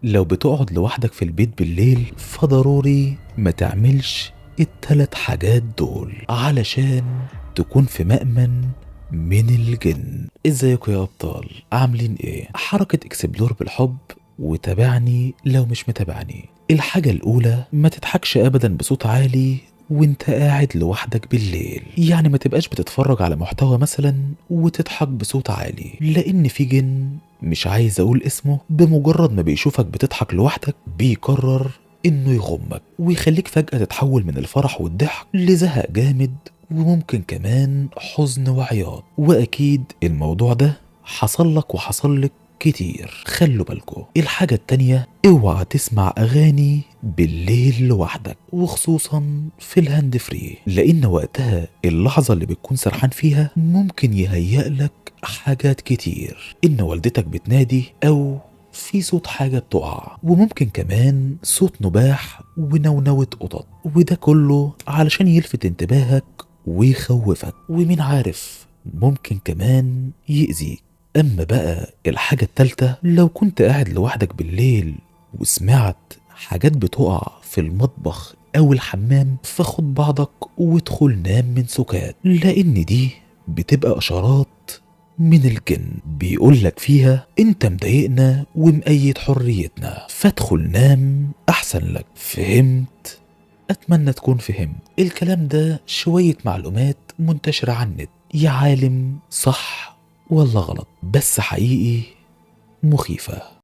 لو بتقعد لوحدك في البيت بالليل فضروري ما تعملش التلات حاجات دول علشان تكون في مأمن من الجن. ازيكم يا ابطال، عاملين ايه؟ حركة اكسبلور بالحب وتابعني لو مش متابعني. الحاجة الاولى، ما تضحكش ابدا بصوت عالي وانت قاعد لوحدك بالليل. يعني ما تبقاش بتتفرج على محتوى مثلا وتضحك بصوت عالي، لان في جن مش عايز اقول اسمه بمجرد ما بيشوفك بتضحك لوحدك بيقرر انه يغمك ويخليك فجأة تتحول من الفرح والضحك لزهق جامد، وممكن كمان حزن وعياط. واكيد الموضوع ده حصل لك وحصل لك كتير. خلوا بالكم. الحاجة التانية، اوعى تسمع اغاني بالليل لوحدك وخصوصا في الهاند فري، لان وقتها اللحظة اللي بتكون سرحان فيها ممكن يهيأ لك حاجات كتير، ان والدتك بتنادي او في صوت حاجة بتقع، وممكن كمان صوت نباح ونونوة قطط، وده كله علشان يلفت انتباهك ويخوفك، ومين عارف ممكن كمان يأذيك. أما بقى الحاجة التالتة، لو كنت قاعد لوحدك بالليل وسمعت حاجات بتقع في المطبخ أو الحمام فخد بعضك وادخل نام من سكات، لأن دي بتبقى إشارات من الجن بيقولك فيها انت مضايقنا ومقيد حريتنا، فادخل نام احسن لك. فهمت؟ اتمنى تكون فهمت. الكلام ده شوية معلومات منتشرة على النت، يا عالم صح ولا غلط، بس حقيقي مخيفة.